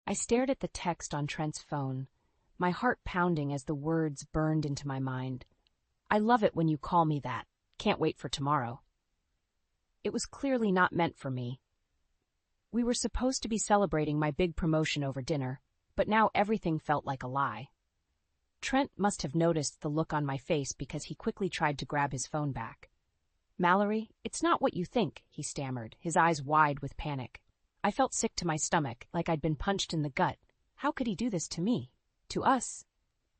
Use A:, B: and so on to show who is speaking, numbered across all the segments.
A: I stared at the text on Trent's phone, my heart pounding as the words burned into my mind. I love it when you call me that. Can't wait for tomorrow. It was clearly not meant for me. We were supposed to be celebrating my big promotion over dinner, but now everything felt like a lie. Trent must have noticed the look on my face because he quickly tried to grab his phone back. "Mallory, it's not what you think," he stammered, his eyes wide with panic. I felt sick to my stomach, like I'd been punched in the gut. How could he do this to me? To us?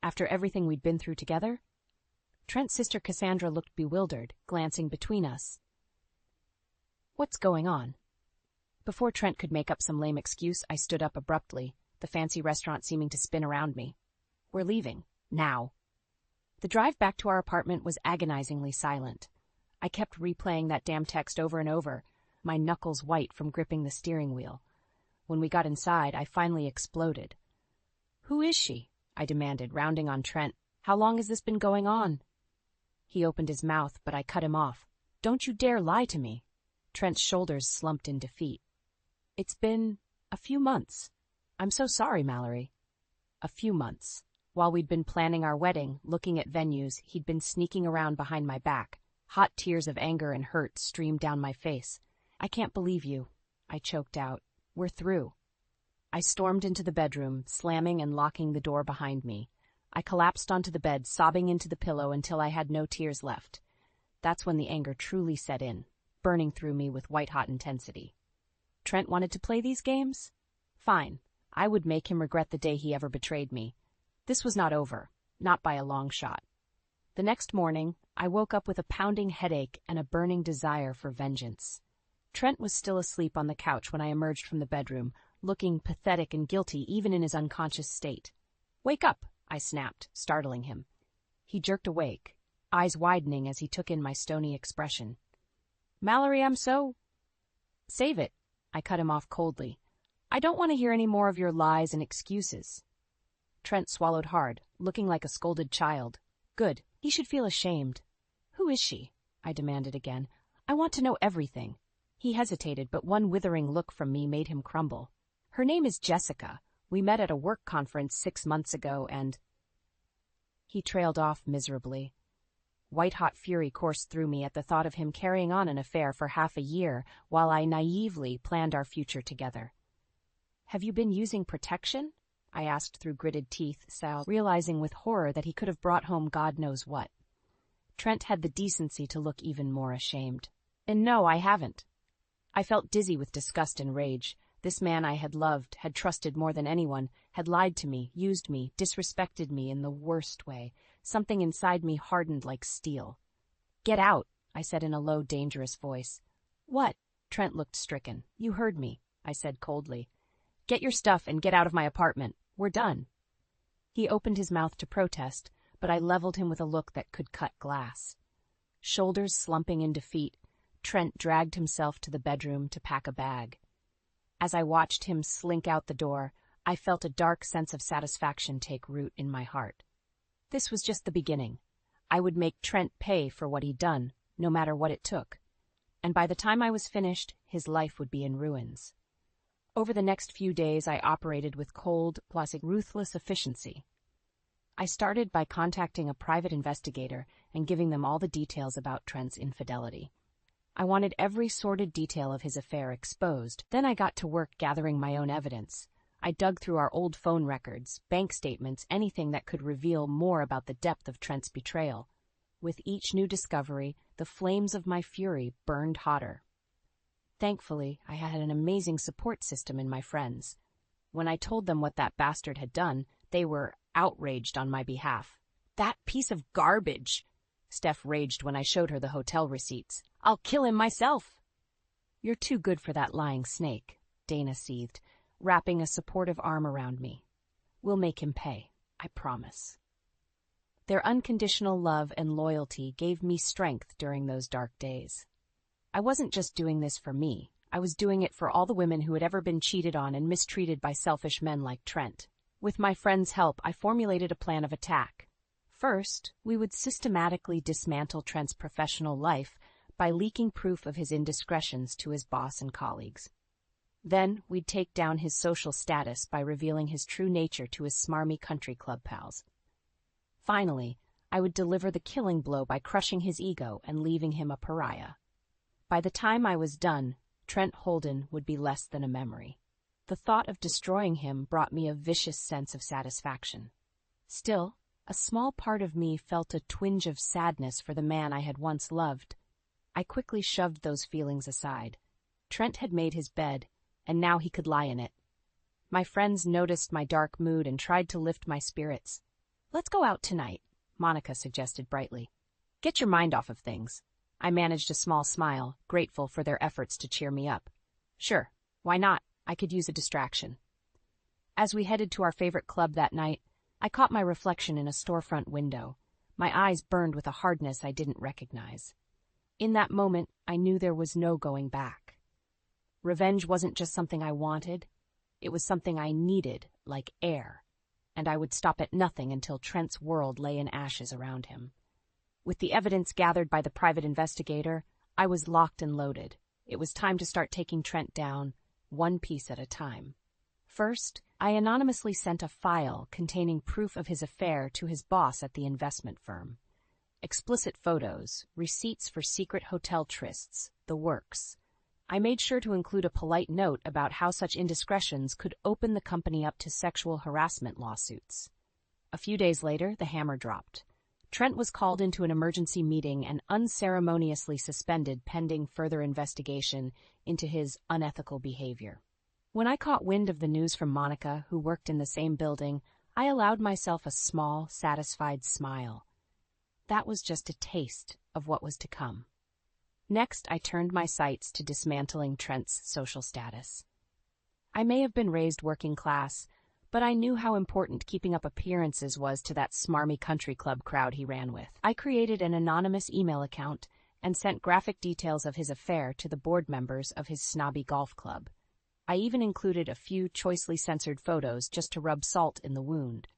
A: After everything we'd been through together? Trent's sister Cassandra looked bewildered, glancing between us. "What's going on?" Before Trent could make up some lame excuse, I stood up abruptly, the fancy restaurant seeming to spin around me. "We're leaving. Now." The drive back to our apartment was agonizingly silent. I kept replaying that damn text over and over, my knuckles white from gripping the steering wheel. When we got inside, I finally exploded. "Who is she?" I demanded, rounding on Trent. "How long has this been going on?" He opened his mouth, but I cut him off. "Don't you dare lie to me." Trent's shoulders slumped in defeat. "It's been a few months. I'm so sorry, Mallory." A few months. While we'd been planning our wedding, looking at venues, he'd been sneaking around behind my back. Hot tears of anger and hurt streamed down my face. "I can't believe you," I choked out. "We're through." I stormed into the bedroom, slamming and locking the door behind me. I collapsed onto the bed, sobbing into the pillow until I had no tears left. That's when the anger truly set in, burning through me with white-hot intensity. Trent wanted to play these games? Fine. I would make him regret the day he ever betrayed me. This was not over, not by a long shot. The next morning, I woke up with a pounding headache and a burning desire for vengeance. Trent was still asleep on the couch when I emerged from the bedroom, looking pathetic and guilty even in his unconscious state. "Wake up," I snapped, startling him. He jerked awake, eyes widening as he took in my stony expression. "Mallory, I'm so—" "Save it," I cut him off coldly. "I don't want to hear any more of your lies and excuses." Trent swallowed hard, looking like a scolded child. Good. He should feel ashamed. "Who is she?" I demanded again. "I want to know everything." He hesitated, but one withering look from me made him crumble. "Her name is Jessica. We met at a work conference 6 months ago, and—" He trailed off miserably. White-hot fury coursed through me at the thought of him carrying on an affair for half a year while I naively planned our future together. "Have you been using protection?" I asked through gritted teeth, realizing with horror that he could have brought home God knows what. Trent had the decency to look even more ashamed. "And no, I haven't." I felt dizzy with disgust and rage. This man I had loved, had trusted more than anyone, had lied to me, used me, disrespected me in the worst way. Something inside me hardened like steel. "Get out," I said in a low, dangerous voice. "What?" Trent looked stricken. "You heard me," I said coldly. "Get your stuff and get out of my apartment. We're done." He opened his mouth to protest, but I leveled him with a look that could cut glass. Shoulders slumping in defeat, Trent dragged himself to the bedroom to pack a bag. As I watched him slink out the door, I felt a dark sense of satisfaction take root in my heart. This was just the beginning. I would make Trent pay for what he'd done, no matter what it took. And by the time I was finished, his life would be in ruins. Over the next few days, I operated with cold, plus ruthless efficiency. I started by contacting a private investigator and giving them all the details about Trent's infidelity. I wanted every sordid detail of his affair exposed. Then I got to work gathering my own evidence. I dug through our old phone records, bank statements, anything that could reveal more about the depth of Trent's betrayal. With each new discovery, the flames of my fury burned hotter. Thankfully, I had an amazing support system in my friends. When I told them what that bastard had done, they were outraged on my behalf. "That piece of garbage!" Steph raged when I showed her the hotel receipts. "I'll kill him myself." "You're too good for that lying snake," Dana seethed, wrapping a supportive arm around me. "We'll make him pay, I promise." Their unconditional love and loyalty gave me strength during those dark days. I wasn't just doing this for me. I was doing it for all the women who had ever been cheated on and mistreated by selfish men like Trent. With my friend's help, I formulated a plan of attack. First, we would systematically dismantle Trent's professional life by leaking proof of his indiscretions to his boss and colleagues. Then we'd take down his social status by revealing his true nature to his smarmy country club pals. Finally, I would deliver the killing blow by crushing his ego and leaving him a pariah. By the time I was done, Trent Holden would be less than a memory. The thought of destroying him brought me a vicious sense of satisfaction. Still, a small part of me felt a twinge of sadness for the man I had once loved. I quickly shoved those feelings aside. Trent had made his bed, and now he could lie in it. My friends noticed my dark mood and tried to lift my spirits. "Let's go out tonight," Monica suggested brightly. "Get your mind off of things." I managed a small smile, grateful for their efforts to cheer me up. "Sure, why not? I could use a distraction." As we headed to our favorite club that night, I caught my reflection in a storefront window. My eyes burned with a hardness I didn't recognize. In that moment, I knew there was no going back. Revenge wasn't just something I wanted, it was something I needed, like air, and I would stop at nothing until Trent's world lay in ashes around him. With the evidence gathered by the private investigator, I was locked and loaded. It was time to start taking Trent down, one piece at a time. First, I anonymously sent a file containing proof of his affair to his boss at the investment firm. Explicit photos, receipts for secret hotel trysts, the works. I made sure to include a polite note about how such indiscretions could open the company up to sexual harassment lawsuits. A few days later, the hammer dropped. Trent was called into an emergency meeting and unceremoniously suspended pending further investigation into his unethical behavior. When I caught wind of the news from Monica, who worked in the same building, I allowed myself a small, satisfied smile. That was just a taste of what was to come. Next, I turned my sights to dismantling Trent's social status. I may have been raised working class, but I knew how important keeping up appearances was to that smarmy country club crowd he ran with. I created an anonymous email account and sent graphic details of his affair to the board members of his snobby golf club. I even included a few choicely censored photos just to rub salt in the wound.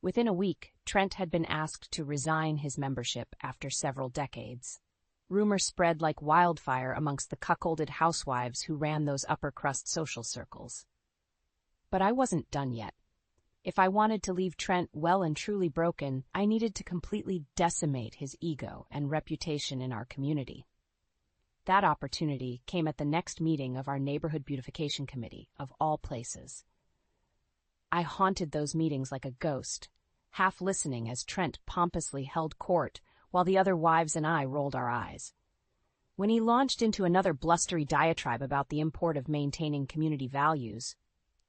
A: Within a week, Trent had been asked to resign his membership after several decades. Rumor spread like wildfire amongst the cuckolded housewives who ran those upper-crust social circles. But I wasn't done yet. If I wanted to leave Trent well and truly broken, I needed to completely decimate his ego and reputation in our community. That opportunity came at the next meeting of our neighborhood beautification committee, of all places. I haunted those meetings like a ghost, half listening as Trent pompously held court while the other wives and I rolled our eyes. When he launched into another blustery diatribe about the import of maintaining community values,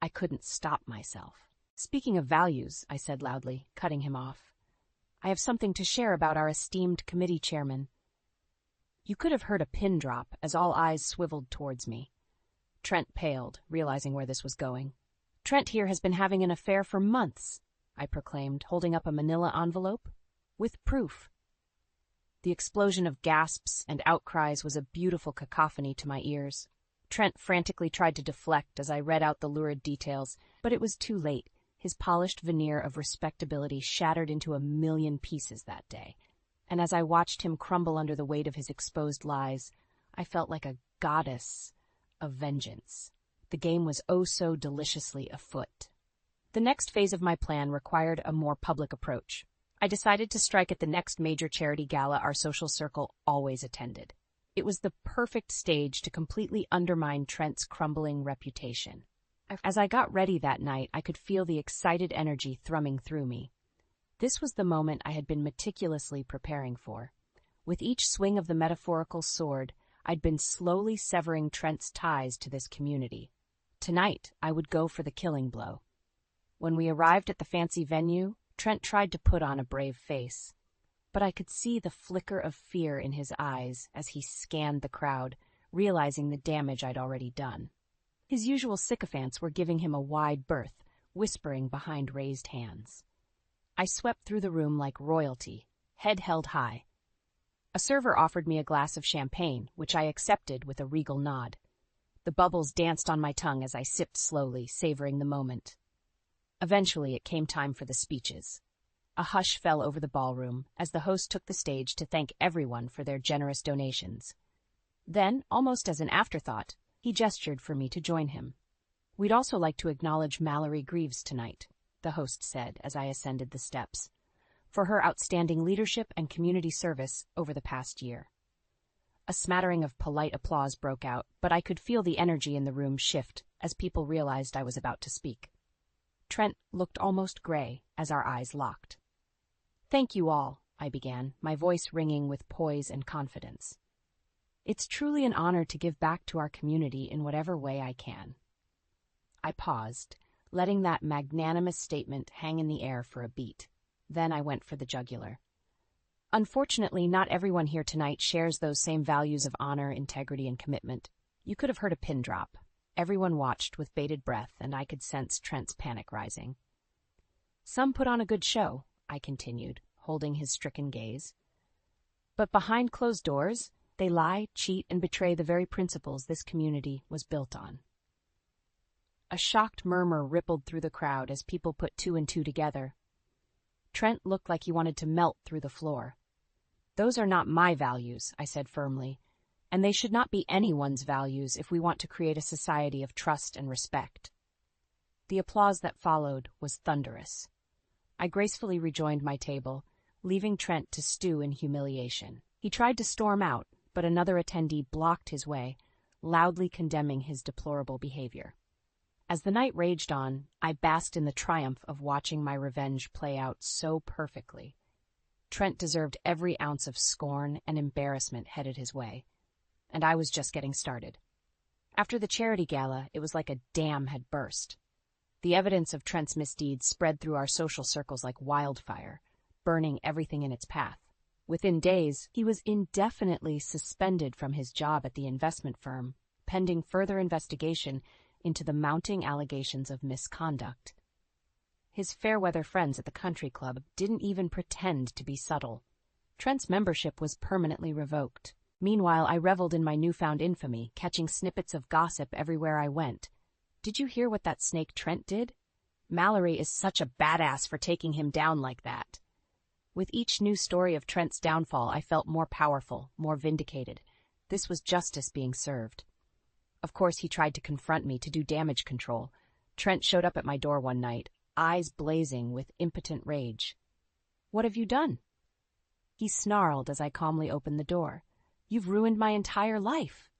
A: I couldn't stop myself. "Speaking of values," I said loudly, cutting him off, "I have something to share about our esteemed committee chairman." You could have heard a pin drop as all eyes swiveled towards me. Trent paled, realizing where this was going. "Trent here has been having an affair for months," I proclaimed, holding up a manila envelope. "With proof." The explosion of gasps and outcries was a beautiful cacophony to my ears. Trent frantically tried to deflect as I read out the lurid details, but it was too late. His polished veneer of respectability shattered into a million pieces that day, and as I watched him crumble under the weight of his exposed lies, I felt like a goddess of vengeance. The game was oh so deliciously afoot. The next phase of my plan required a more public approach. I decided to strike at the next major charity gala our social circle always attended. It was the perfect stage to completely undermine Trent's crumbling reputation. As I got ready that night, I could feel the excited energy thrumming through me. This was the moment I had been meticulously preparing for. With each swing of the metaphorical sword, I'd been slowly severing Trent's ties to this community. Tonight, I would go for the killing blow. When we arrived at the fancy venue, Trent tried to put on a brave face, but I could see the flicker of fear in his eyes as he scanned the crowd, realizing the damage I'd already done. His usual sycophants were giving him a wide berth, whispering behind raised hands. I swept through the room like royalty, head held high. A server offered me a glass of champagne, which I accepted with a regal nod. The bubbles danced on my tongue as I sipped slowly, savoring the moment. Eventually, it came time for the speeches. A hush fell over the ballroom as the host took the stage to thank everyone for their generous donations. Then, almost as an afterthought, He gestured for me to join him. "We'd also like to acknowledge Mallory Greaves tonight," the host said as I ascended the steps, "for her outstanding leadership and community service over the past year." A smattering of polite applause broke out, but I could feel the energy in the room shift as people realized I was about to speak. Trent looked almost gray as our eyes locked. "Thank you all," I began, my voice ringing with poise and confidence. "It's truly an honor to give back to our community in whatever way I can." I paused, letting that magnanimous statement hang in the air for a beat. Then I went for the jugular. "Unfortunately, not everyone here tonight shares those same values of honor, integrity, and commitment. You could have heard a pin drop. Everyone watched with bated breath, and I could sense Trent's panic rising. Some put on a good show," I continued, holding his stricken gaze. "But behind closed doors, they lie, cheat, and betray the very principles this community was built on." A shocked murmur rippled through the crowd as people put two and two together. Trent looked like he wanted to melt through the floor. "Those are not my values," I said firmly, "and they should not be anyone's values if we want to create a society of trust and respect." The applause that followed was thunderous. I gracefully rejoined my table, leaving Trent to stew in humiliation. He tried to storm out, but another attendee blocked his way, loudly condemning his deplorable behavior. As the night raged on, I basked in the triumph of watching my revenge play out so perfectly. Trent deserved every ounce of scorn and embarrassment headed his way, and I was just getting started. After the charity gala, it was like a dam had burst. The evidence of Trent's misdeeds spread through our social circles like wildfire, burning everything in its path. Within days, he was indefinitely suspended from his job at the investment firm, pending further investigation into the mounting allegations of misconduct. His fair-weather friends at the country club didn't even pretend to be subtle. Trent's membership was permanently revoked. Meanwhile, I reveled in my newfound infamy, catching snippets of gossip everywhere I went. "Did you hear what that snake Trent did? Mallory is such a badass for taking him down like that." With each new story of Trent's downfall, I felt more powerful, more vindicated. This was justice being served. Of course, he tried to confront me to do damage control. Trent showed up at my door one night, eyes blazing with impotent rage. "What have you done?" He snarled as I calmly opened the door. "You've ruined my entire life."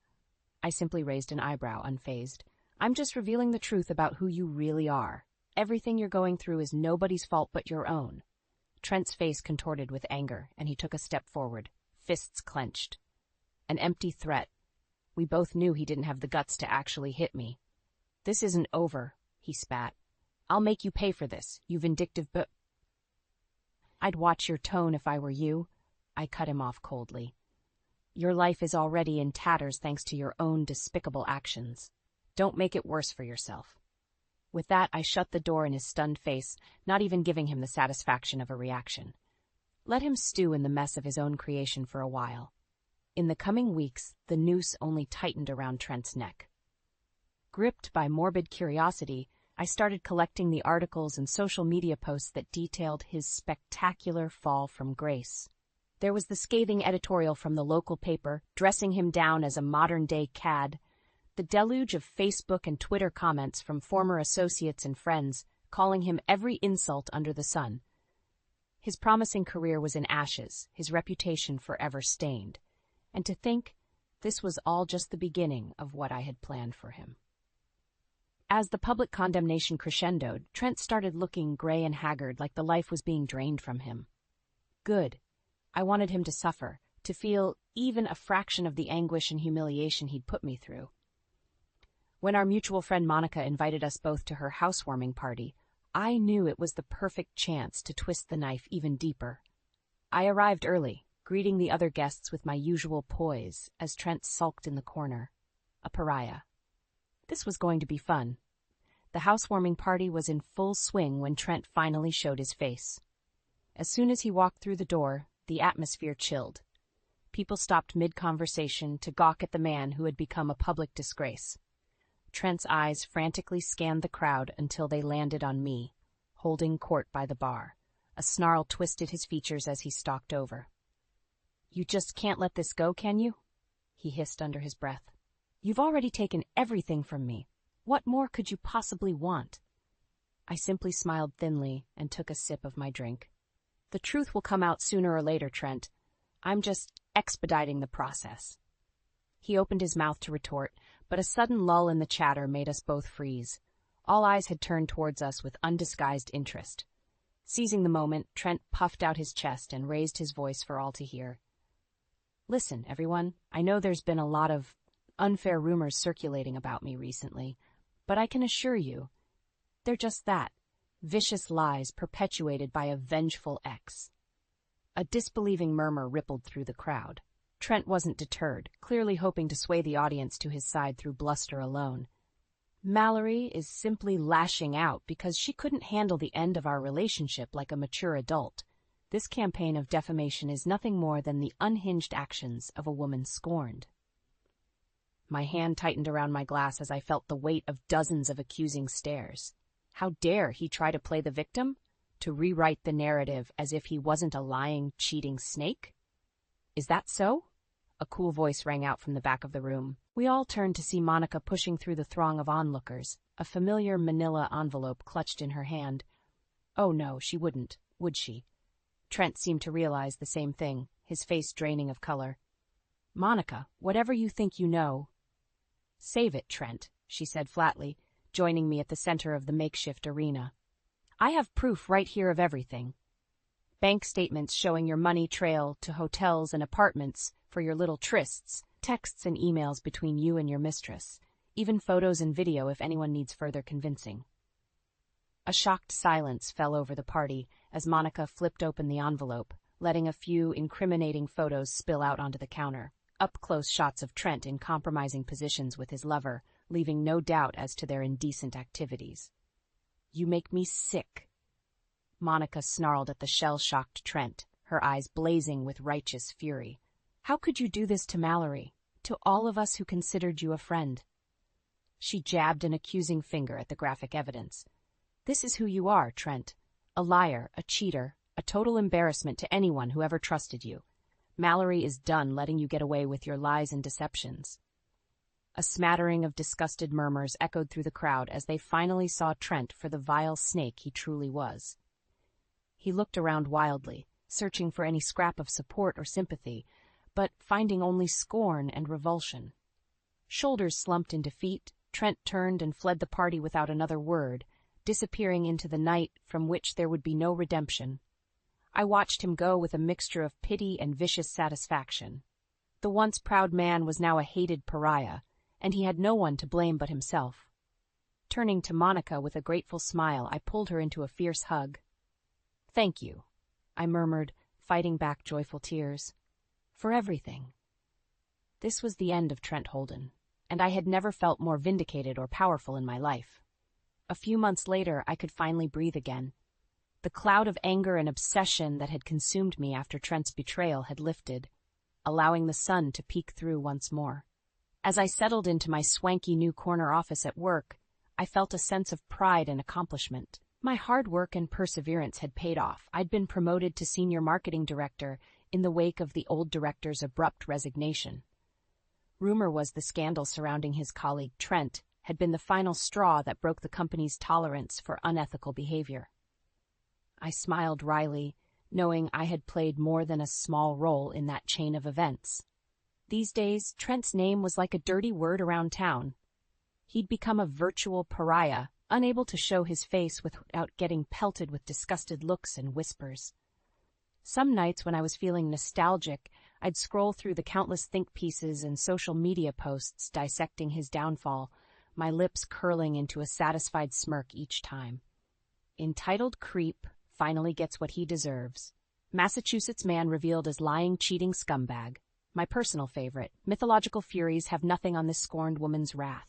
A: I simply raised an eyebrow, unfazed. "I'm just revealing the truth about who you really are. Everything you're going through is nobody's fault but your own." Trent's face contorted with anger, and he took a step forward, fists clenched. An empty threat. We both knew he didn't have the guts to actually hit me. "This isn't over," he spat. "I'll make you pay for this, you vindictive "I'd watch your tone if I were you," I cut him off coldly. "Your life is already in tatters thanks to your own despicable actions. Don't make it worse for yourself." With that, I shut the door in his stunned face, not even giving him the satisfaction of a reaction. Let him stew in the mess of his own creation for a while. In the coming weeks, the noose only tightened around Trent's neck. Gripped by morbid curiosity, I started collecting the articles and social media posts that detailed his spectacular fall from grace. There was the scathing editorial from the local paper, dressing him down as a modern-day cad, the deluge of Facebook and Twitter comments from former associates and friends, calling him every insult under the sun. His promising career was in ashes, his reputation forever stained. And to think, this was all just the beginning of what I had planned for him. As the public condemnation crescendoed, Trent started looking gray and haggard, like the life was being drained from him. Good. I wanted him to suffer, to feel even a fraction of the anguish and humiliation he'd put me through. When our mutual friend Monica invited us both to her housewarming party, I knew it was the perfect chance to twist the knife even deeper. I arrived early, greeting the other guests with my usual poise as Trent sulked in the corner, a pariah. This was going to be fun. The housewarming party was in full swing when Trent finally showed his face. As soon as he walked through the door, the atmosphere chilled. People stopped mid-conversation to gawk at the man who had become a public disgrace. Trent's eyes frantically scanned the crowd until they landed on me, holding court by the bar. A snarl twisted his features as he stalked over. "You just can't let this go, can you?" he hissed under his breath. You've already taken everything from me. What more could you possibly want? I simply smiled thinly and took a sip of my drink. The truth will come out sooner or later, Trent. I'm just expediting the process. He opened his mouth to retort, but a sudden lull in the chatter made us both freeze. All eyes had turned towards us with undisguised interest. Seizing the moment, Trent puffed out his chest and raised his voice for all to hear. Listen, everyone, I know there's been a lot of unfair rumors circulating about me recently, but I can assure you, they're just that, vicious lies perpetuated by a vengeful ex. A disbelieving murmur rippled through the crowd. Trent wasn't deterred, clearly hoping to sway the audience to his side through bluster alone. Mallory is simply lashing out because she couldn't handle the end of our relationship like a mature adult. This campaign of defamation is nothing more than the unhinged actions of a woman scorned. My hand tightened around my glass as I felt the weight of dozens of accusing stares. How dare he try to play the victim? To rewrite the narrative as if he wasn't a lying, cheating snake? Is that so? A cool voice rang out from the back of the room. We all turned to see Monica pushing through the throng of onlookers, a familiar manila envelope clutched in her hand. Oh no, she wouldn't, would she? Trent seemed to realize the same thing, his face draining of color. Monica, whatever you think you know. Save it, Trent, she said flatly, joining me at the center of the makeshift arena. I have proof right here of everything. Bank statements showing your money trail to hotels and apartments for your little trysts, texts and emails between you and your mistress, even photos and video if anyone needs further convincing. A shocked silence fell over the party as Monica flipped open the envelope, letting a few incriminating photos spill out onto the counter. Up-close shots of Trent in compromising positions with his lover, leaving no doubt as to their indecent activities. You make me sick. Monica snarled at the shell-shocked Trent, her eyes blazing with righteous fury. How could you do this to Mallory, to all of us who considered you a friend? She jabbed an accusing finger at the graphic evidence. This is who you are, Trent. A liar, a cheater, a total embarrassment to anyone who ever trusted you. Mallory is done letting you get away with your lies and deceptions. A smattering of disgusted murmurs echoed through the crowd as they finally saw Trent for the vile snake he truly was. He looked around wildly, searching for any scrap of support or sympathy, but finding only scorn and revulsion. Shoulders slumped in defeat, Trent turned and fled the party without another word, disappearing into the night from which there would be no redemption. I watched him go with a mixture of pity and vicious satisfaction. The once proud man was now a hated pariah, and he had no one to blame but himself. Turning to Monica with a grateful smile, I pulled her into a fierce hug. Thank you, I murmured, fighting back joyful tears. For everything. This was the end of Trent Holden, and I had never felt more vindicated or powerful in my life. A few months later, I could finally breathe again. The cloud of anger and obsession that had consumed me after Trent's betrayal had lifted, allowing the sun to peek through once more. As I settled into my swanky new corner office at work, I felt a sense of pride and accomplishment. My hard work and perseverance had paid off. I'd been promoted to senior marketing director in the wake of the old director's abrupt resignation. Rumor was the scandal surrounding his colleague Trent had been the final straw that broke the company's tolerance for unethical behavior. I smiled wryly, knowing I had played more than a small role in that chain of events. These days, Trent's name was like a dirty word around town. He'd become a virtual pariah, unable to show his face without getting pelted with disgusted looks and whispers. Some nights when I was feeling nostalgic, I'd scroll through the countless think pieces and social media posts dissecting his downfall, my lips curling into a satisfied smirk each time. Entitled creep finally gets what he deserves. Massachusetts man revealed as lying, cheating scumbag. My personal favorite. Mythological furies have nothing on this scorned woman's wrath.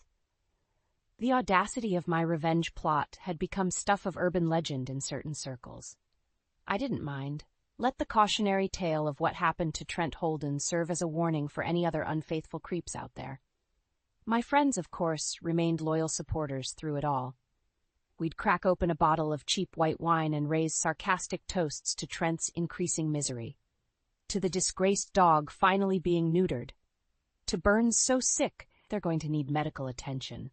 A: The audacity of my revenge plot had become stuff of urban legend in certain circles. I didn't mind. Let the cautionary tale of what happened to Trent Holden serve as a warning for any other unfaithful creeps out there. My friends, of course, remained loyal supporters through it all. We'd crack open a bottle of cheap white wine and raise sarcastic toasts to Trent's increasing misery, to the disgraced dog finally being neutered, to Burns so sick They're going to need medical attention.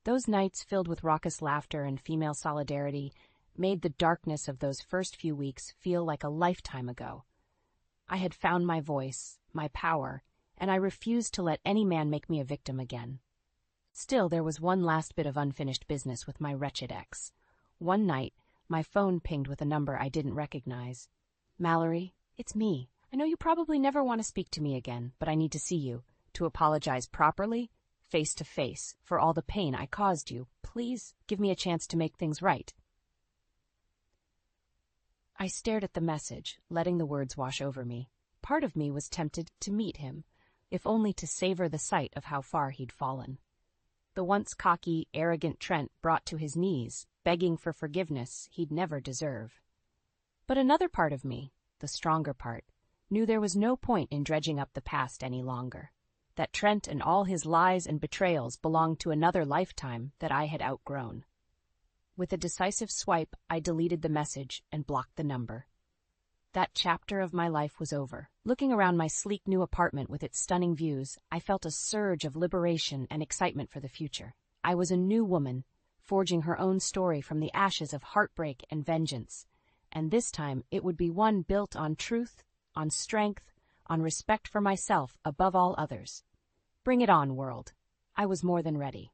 A: Those nights filled with raucous laughter and female solidarity made the darkness of those first few weeks feel like a lifetime ago. I had found my voice, my power, and I refused to let any man make me a victim again. Still, there was one last bit of unfinished business with my wretched ex. One night, my phone pinged with a number I didn't recognize. "Mallory, it's me. I know you probably never want to speak to me again, but I need to see you, to apologize properly, face to face, for all the pain I caused you. Please give me a chance to make things right." I stared at the message, letting the words wash over me. Part of me was tempted to meet him, if only to savor the sight of how far he'd fallen. The once cocky, arrogant Trent brought to his knees, begging for forgiveness he'd never deserve. But another part of me, the stronger part, knew there was no point in dredging up the past any longer, that Trent and all his lies and betrayals belonged to another lifetime that I had outgrown. With a decisive swipe, I deleted the message and blocked the number. That chapter of my life was over. Looking around my sleek new apartment with its stunning views, I felt a surge of liberation and excitement for the future. I was a new woman, forging her own story from the ashes of heartbreak and vengeance, and this time it would be one built on truth, on strength, on respect for myself above all others. Bring it on, world. I was more than ready.